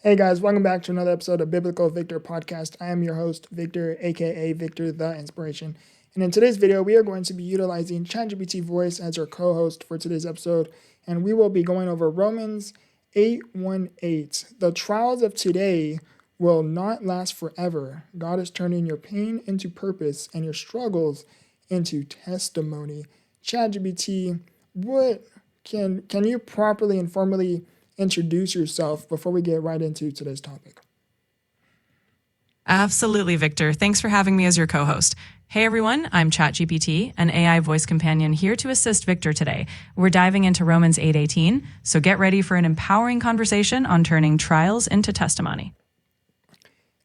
Hey guys, welcome back to another episode of Biblical Victor Podcast. I am your host, Victor, aka Victor the Inspiration. And in today's video, we are going to be utilizing ChatGPT voice as our co-host for today's episode. And we will be going over Romans 8:18. The trials of today will not last forever. God is turning your pain into purpose and your struggles into testimony. ChatGPT, what can you properly and formally introduce yourself before we get right into today's topic? Absolutely, Victor. Thanks for having me as your co-host. Hey everyone, I'm ChatGPT, an AI voice companion here to assist Victor today. We're diving into Romans 8:18, so get ready for an empowering conversation on turning trials into testimony.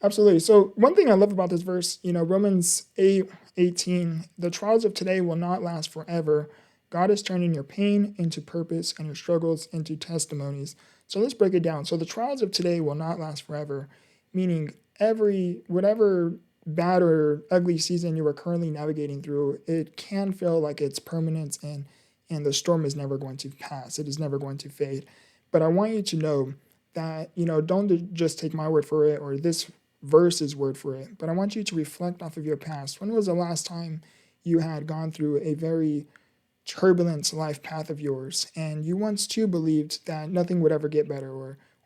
Absolutely. So one thing I love about this verse, Romans 8:18, the trials of today will not last forever. God is turning your pain into purpose and your struggles into testimonies. So let's break it down. So the trials of today will not last forever, meaning whatever bad or ugly season you are currently navigating through, it can feel like it's permanent and the storm is never going to pass. It is never going to fade. But I want you to know that, don't just take my word for it or this verse's word for it, but I want you to reflect off of your past. When was the last time you had gone through a very turbulent life path of yours and you once too believed that nothing would ever get better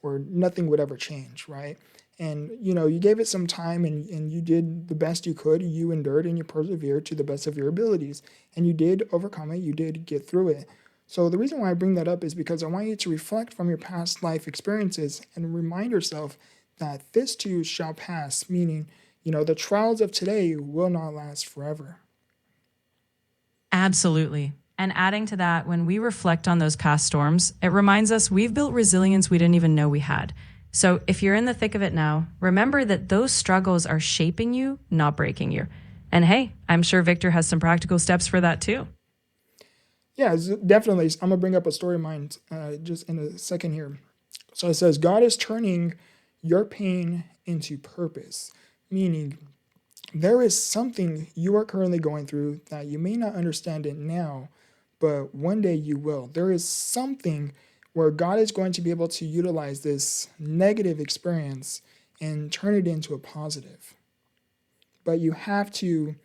or nothing would ever change, right? And you gave it some time and you did the best you could. You endured and you persevered to the best of your abilities, and you did overcome it. You did get through it. So the reason why I bring that up is because I want you to reflect from your past life experiences and remind yourself that this too shall pass, meaning the trials of today will not last forever. Absolutely. And adding to that, when we reflect on those past storms, it reminds us we've built resilience we didn't even know we had. So if you're in the thick of it now, remember that those struggles are shaping you, not breaking you. And hey, I'm sure Victor has some practical steps for that too. Yeah, definitely. I'm going to bring up a story of mine just in a second here. So it says, God is turning your pain into purpose, meaning there is something you are currently going through that you may not understand it now, but one day you will. There is something where God is going to be able to utilize this negative experience and turn it into a positive. But you have to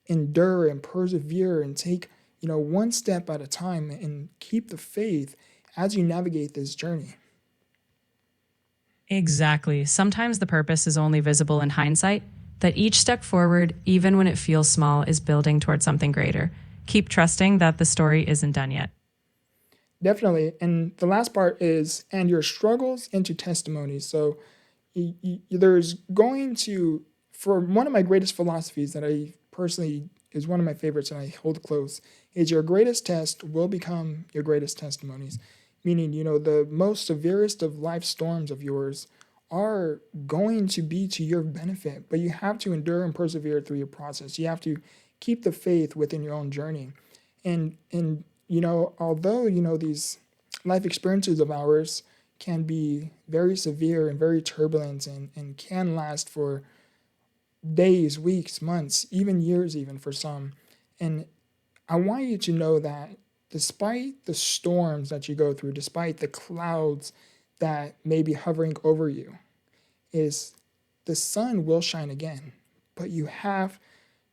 endure and persevere and take, one step at a time and keep the faith as you navigate this journey. Exactly. Sometimes the purpose is only visible in hindsight, that each step forward, even when it feels small, is building towards something greater. Keep trusting that the story isn't done yet. Definitely. And the last part is, and your struggles into testimonies. So there's going to, for one of my greatest philosophies that I personally is one of my favorites and I hold close, is your greatest test will become your greatest testimonies. Meaning, the most severest of life storms of yours are going to be to your benefit, but you have to endure and persevere through your process. You have to keep the faith within your own journey. And although, these life experiences of ours can be very severe and very turbulent and can last for days, weeks, months, even years, even for some. And I want you to know that despite the storms that you go through, despite the clouds that may be hovering over you, is the sun will shine again. But you have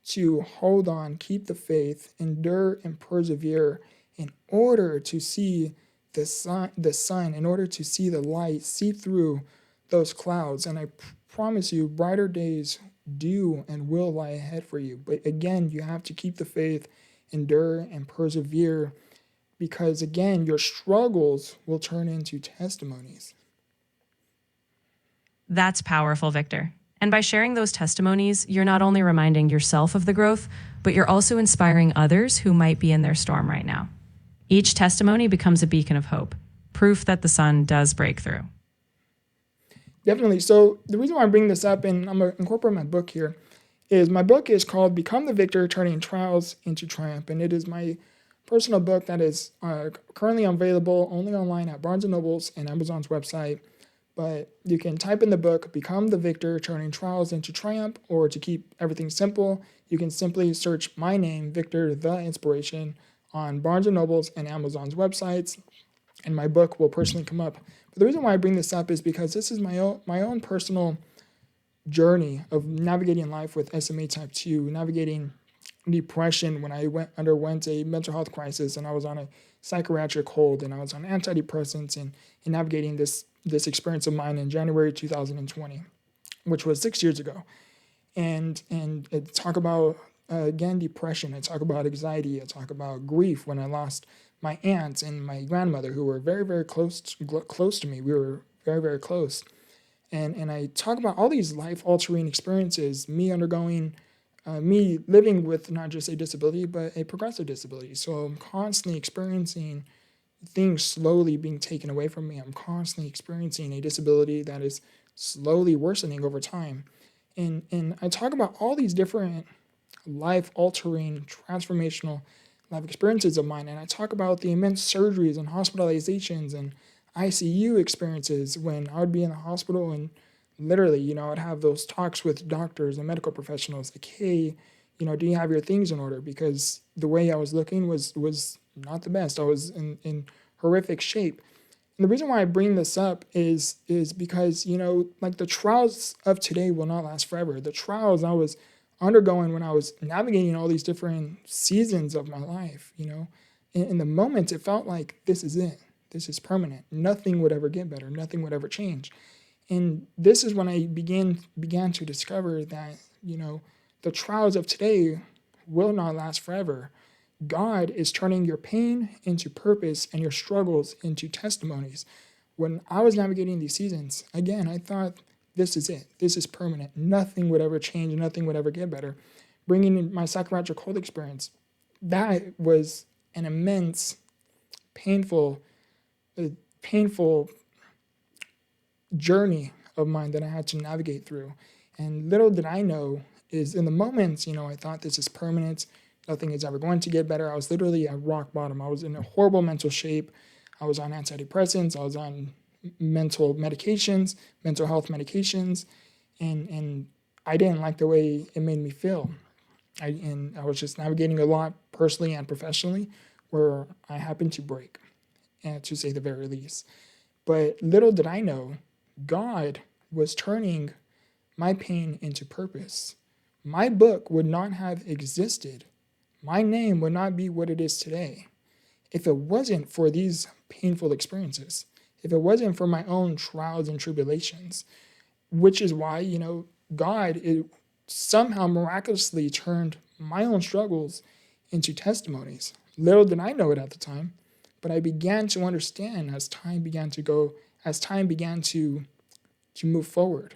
to hold on, keep the faith, endure and persevere in order to see the sun, in order to see the light, see through those clouds. And I promise you, brighter days do and will lie ahead for you. But again, you have to keep the faith, endure and persevere, because again, your struggles will turn into testimonies. That's powerful, Victor. And by sharing those testimonies, you're not only reminding yourself of the growth, but you're also inspiring others who might be in their storm right now. Each testimony becomes a beacon of hope, proof that the sun does break through. Definitely. So the reason why I'm bringing this up, and I'm going to incorporate my book here, is my book is called Become the Victor, Turning Trials into Triumph. And it is my personal book that is currently available only online at Barnes & Noble's and Amazon's website. But you can type in the book, Become the Victor, Turning Trials into Triumph, or to keep everything simple, you can simply search my name, Victor the Inspiration, on Barnes & Noble's and Amazon's websites. and my book will personally come up. But the reason why I bring this up is because this is my own personal journey of navigating life with SMA type 2, navigating depression when I underwent a mental health crisis and I was on a psychiatric hold and I was on antidepressants, and navigating this experience of mine in January 2020, which was 6 years ago. And I talk about again depression. I talk about anxiety. I talk about grief when I lost my aunt and my grandmother, who were very very close to me. We were very very close, and I talk about all these life altering experiences, me living with not just a disability but a progressive disability. So I'm constantly experiencing things slowly being taken away from me. I'm constantly experiencing a disability that is slowly worsening over time. And I talk about all these different life altering, transformational life experiences of mine. And I talk about the immense surgeries and hospitalizations and ICU experiences when I would be in the hospital and literally, I'd have those talks with doctors and medical professionals like, hey, do you have your things in order? Because the way I was looking was not the best. I was in horrific shape. And the reason why I bring this up is because, like the trials of today will not last forever. The trials I was undergoing when I was navigating all these different seasons of my life, in the moment it felt like this is it. This is permanent. Nothing would ever get better. Nothing would ever change. And this is when I began to discover that, the trials of today will not last forever. God is turning your pain into purpose and your struggles into testimonies. When I was navigating these seasons, again, I thought this is it. This is permanent. Nothing would ever change. Nothing would ever get better. Bringing in my psychiatric hold experience, that was an immense, painful, painful journey of mine that I had to navigate through. And little did I know is in the moments, I thought this is permanent. Nothing is ever going to get better. I was literally at rock bottom. I was in a horrible mental shape. I was on antidepressants. I was on mental medications, mental health medications, and I didn't like the way it made me feel. And I was just navigating a lot personally and professionally where I happened to break, to say the very least. But little did I know, God was turning my pain into purpose. My book would not have existed. My name would not be what it is today if it wasn't for these painful experiences, if it wasn't for my own trials and tribulations, which is why, God somehow miraculously turned my own struggles into testimonies. Little did I know it at the time, but I began to understand as time began to go, as time began to move forward,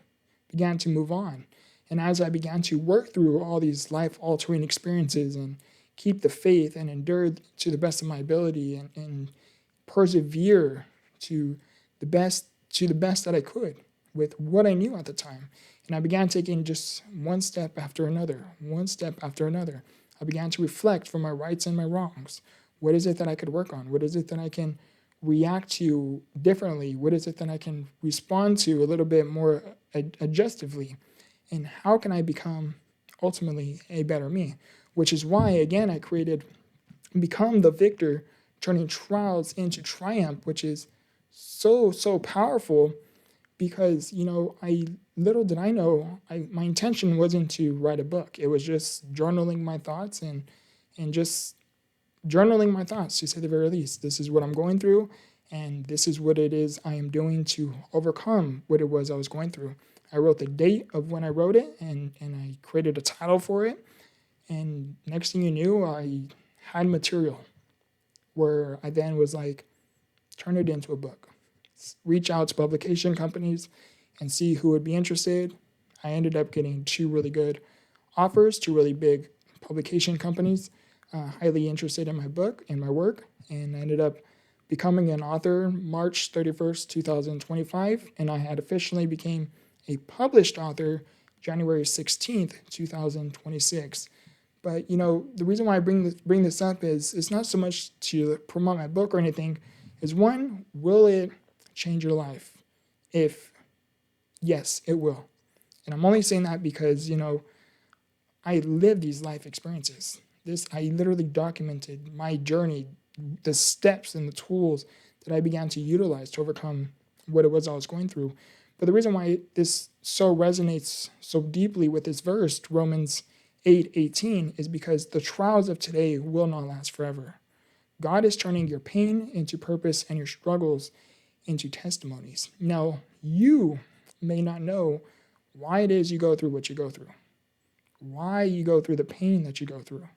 began to move on. And as I began to work through all these life-altering experiences and keep the faith and endure to the best of my ability and persevere to the best that I could with what I knew at the time. And I began taking just one step after another, one step after another. I began to reflect for my rights and my wrongs. What is it that I could work on? What is it that I can react to differently? What is it that I can respond to a little bit more adjustively? And how can I become ultimately a better me? Which is why, again, I created Become the Victor, turning trials into triumph, which is so, so powerful because, I little did I know, my intention wasn't to write a book. It was just journaling my thoughts and just journaling my thoughts, to say the very least. This is what I'm going through, and this is what it is I am doing to overcome what it was I was going through. I wrote the date of when I wrote it, and I created a title for it. And next thing you knew, I had material where I then was like, turn it into a book. Reach out to publication companies and see who would be interested. I ended up getting 2 really good offers, 2 really big publication companies, highly interested in my book and my work, and I ended up becoming an author March 31st, 2025, and I had officially became a published author January 16th, 2026. But the reason why I bring this up is it's not so much to promote my book or anything. Is one, will it change your life? If yes, it will. And I'm only saying that because I lived these life experiences. I literally documented my journey, the steps and the tools that I began to utilize to overcome what it was I was going through. But the reason why this so resonates so deeply with this verse, Romans 8:18, is because the trials of today will not last forever. God is turning your pain into purpose and your struggles into testimonies. Now, you may not know why it is you go through what you go through, why you go through the pain that you go through,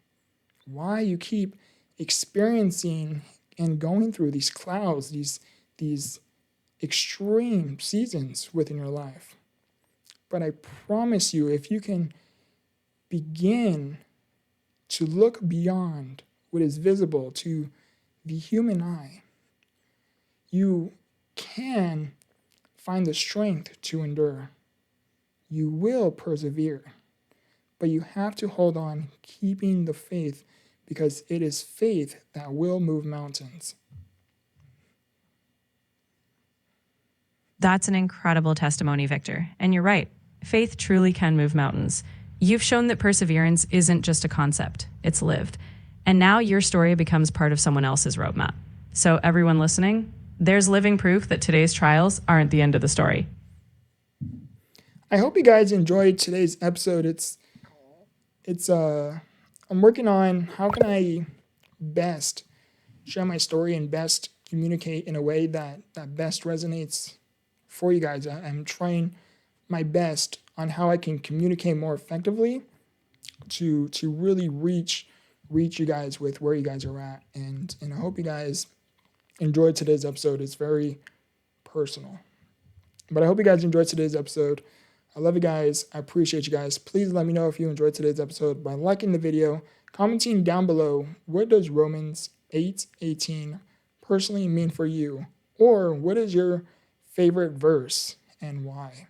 why you keep experiencing and going through these clouds, these extreme seasons within your life. But I promise you, if you can begin to look beyond what is visible to the human eye, you can find the strength to endure. You will persevere, but you have to hold on, keeping the faith, because it is faith that will move mountains. That's an incredible testimony, Victor. And you're right. Faith truly can move mountains. You've shown that perseverance isn't just a concept, it's lived. And now your story becomes part of someone else's roadmap. So, everyone listening, there's living proof that today's trials aren't the end of the story. I hope you guys enjoyed today's episode. I'm working on how can I best share my story and best communicate in a way that best resonates for you guys. I'm trying my best on how I can communicate more effectively to really reach you guys with where you guys are at. And I hope you guys enjoyed today's episode. It's very personal. But I hope you guys enjoyed today's episode. I love you guys. I appreciate you guys. Please let me know if you enjoyed today's episode by liking the video, commenting down below, what does Romans 8:18 personally mean for you? Or what is your favorite verse and why?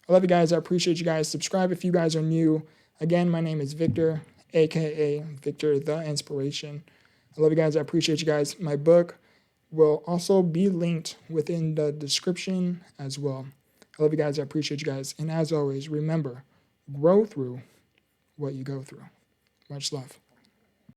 I love you guys. I appreciate you guys. Subscribe if you guys are new. Again, my name is Victor, aka Victortheinspiration. I love you guys. I appreciate you guys. My book will also be linked within the description as well. I love you guys. I appreciate you guys. And as always, remember, grow through what you go through. Much love.